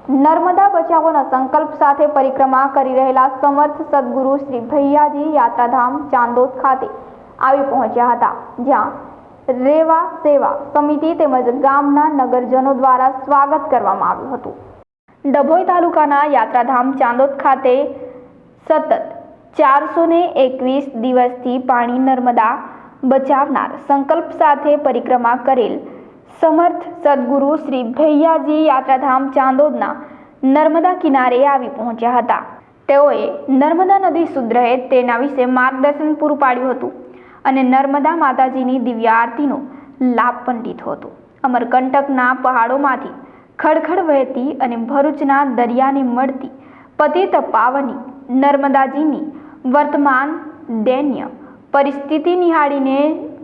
નર્મદા બચાવોના સંકલ્પ સાથે પરિક્રમા કરી રહેલા સમર્થ સદગુરુ શ્રી ભૈયાજી યાત્રાધામ ચાંદોદ ખાતે આવી પહોંચ્યા હતા, જ્યાં રેવા સેવા સમિતિ તેમજ ગામના નગરજનો દ્વારા સ્વાગત કરવામાં આવ્યું હતું। ડભોઈ તાલુકાના યાત્રાધામ ચાંદોદ ખાતે સતત 421 દિવસથી પાણી નર્મદા બચાવનાર સંકલ્પ સાથે પરિક્રમા કરેલ समर्थ सदगुरु श्री भैयाजी यात्राधाम चांदोदना नर्मदा किनारे આવી પહોંચ્યા હતા। તેઓએ નર્મદા નદી શુદ્ધ રહે તેના વિશે માર્ગદર્શન પૂરું પાડ્યું હતું અને નર્મદા માતાજીની દિવ્ય આરતીનો લાભ પણ લીધો હતો। અમરકંટકના પહાડોમાંથી ખડખડ વહેતી અને ભરૂચના દરિયાને મળતી પતિત પાવની નર્મદાજીની વર્તમાન દયનીય પરિસ્થિતિ નિહાળીને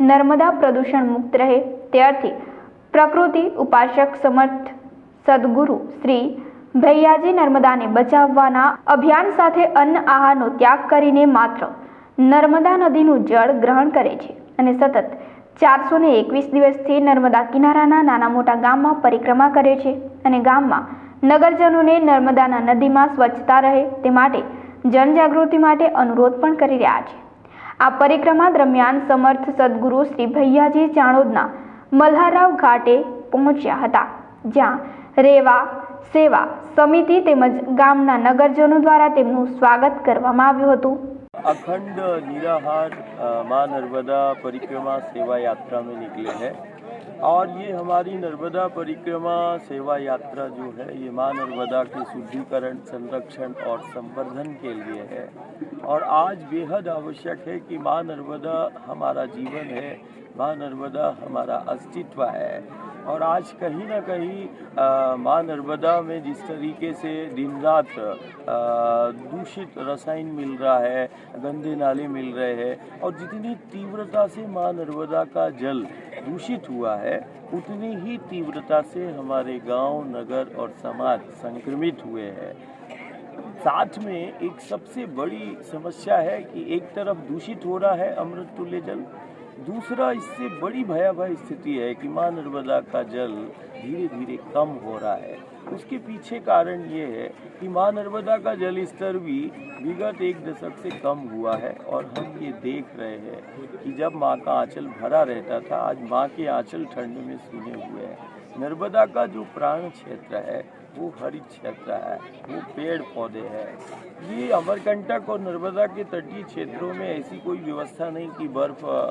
નર્મદા પ્રદૂષણ મુક્ત રહે તે અર્થે प्रकृति उपासक समर्थ सदगुरु श्री भैयाजी नर्मदाने बचाववाना अभियान साथे अन्न आहारनो त्याग करीने मात्र नर्मदा नदीनुं जळ ग्रहण करे छे अने सतत 421 दिवसथी नर्मदा किनाराना नाना मोटा गाममां परिक्रमा करे छे अने गाममां नगरजनोने नर्मदाना नदीमां स्वच्छता रहे ते माटे जनजागृति माटे अनुरोध पण करी रह्या छे। आ परिक्रमा दरमियान समर्थ सदगुरु श्री भैयाजी चाणोदना मल्हारराव घाटे पहुंच्या हता, ज्यां रेवा सेवा समिति तेमज गामना नगरजनों द्वारा तेमनुं स्वागत करवामां आव्युं हतुं। अखंड निराहार माँ नर्मदा परिक्रमा सेवा यात्रा में निकले हैं और ये हमारी नर्मदा परिक्रमा सेवा यात्रा जो है ये माँ नर्मदा के शुद्धिकरण, संरक्षण और संवर्धन के लिए है और आज बेहद आवश्यक है कि माँ नर्मदा हमारा जीवन है, माँ नर्मदा हमारा अस्तित्व है और आज कहीं ना कहीं माँ नर्मदा में जिस तरीके से दिन रात दूषित रसायन मिल रहा है, गंदे नाले मिल रहे हैं और जितनी तीव्रता से माँ नर्मदा का जल दूषित हुआ है उतनी ही तीव्रता से हमारे गांव, नगर और समाज संक्रमित हुए हैं। साथ में एक सबसे बड़ी समस्या है कि एक तरफ दूषित हो रहा है अमृत तुल्य जल, दूसरा इससे बड़ी भयावह स्थिति है कि माँ नर्मदा का जल धीरे धीरे कम हो रहा है। उसके पीछे कारण ये है कि माँ नर्मदा का जल स्तर भी विगत 1 दशक से कम हुआ है और हम ये देख रहे हैं कि जब माँ का आंचल भरा रहता था आज माँ के आंचल ठंड में सूने हुए हैं। नर्मदा का जो प्राण क्षेत्र है वो हरित क्षेत्र है, वो पेड़ पौधे हैं। ये अमरकंटक और नर्मदा के तटीय क्षेत्रों में ऐसी कोई व्यवस्था नहीं कि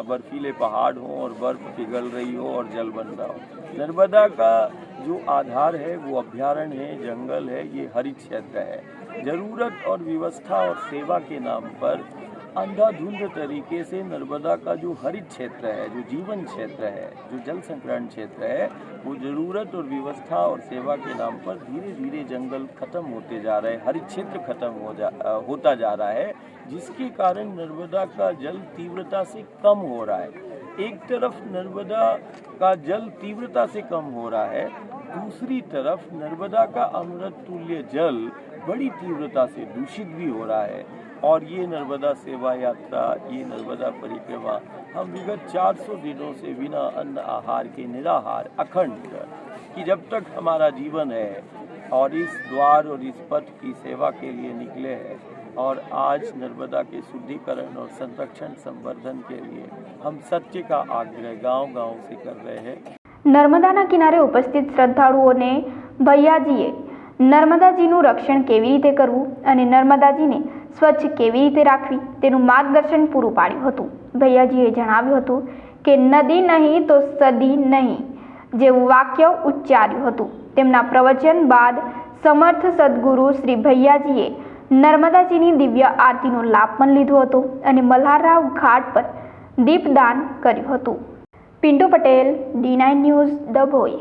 बर्फीले पहाड़ हों और बर्फ पिघल रही हो और जल बन रहा हो। नर्मदा का जो आधार है वो अभ्यारण्य है, जंगल है, ये हरित क्षेत्र है। जरूरत और व्यवस्था और सेवा के नाम पर अंधाधुंध तरीके से नर्मदा का जो हरित क्षेत्र है, जो जीवन क्षेत्र है, जो जल संग्रहण क्षेत्र है, वो जरूरत और व्यवस्था और सेवा के नाम पर धीरे धीरे जंगल खत्म होते जा रहे हैं, हरित क्षेत्र खत्म होता जा रहा है, जिसके कारण नर्मदा का जल तीव्रता से कम हो रहा है। एक तरफ नर्मदा का जल तीव्रता से कम हो रहा है, दूसरी तरफ नर्मदा का अमृत तुल्य जल बड़ी तीव्रता से दूषित भी हो रहा है। और ये नर्मदा सेवा यात्रा, ये नर्मदा परिक्रमा हम विगत 400 दिनों से बिना अन्न आहार के निराहार अखंड कि जब तक हमारा जीवन है और इस द्वार और इस पथ की सेवा के लिए निकले हैं और आज नर्मदा के शुद्धिकरण और संरक्षण संवर्धन के लिए हम सत्य का आग्रह गांव-गांव से कर रहे हैं। नर्मदाना किनारे उपस्थित श्रद्धाळुओने भैयाजीए नर्मदाजीનું રક્ષણ કેવી રીતે કરવું અને નર્મદાજીને સ્વચ્છ કેવી રીતે રાખવી તેનું માર્ગદર્શન પૂરું પાડ્યું હતું। ભૈયાજીએ જણાવ્યું હતું કે નદી નહીં તો સદી નહીં જેવું વાક્ય ઉચ્ચાર્યું હતું। તેમના પ્રવચન બાદ સમર્થ સદગુરુ શ્રી ભૈયાજીએ નર્મદાજીની દિવ્ય આરતીનો લાભ પણ લીધો હતો અને મલ્હારરાવ ઘાટ પર દીપદાન કર્યું હતું। Pintu Patel, D9 news, Dabhoi.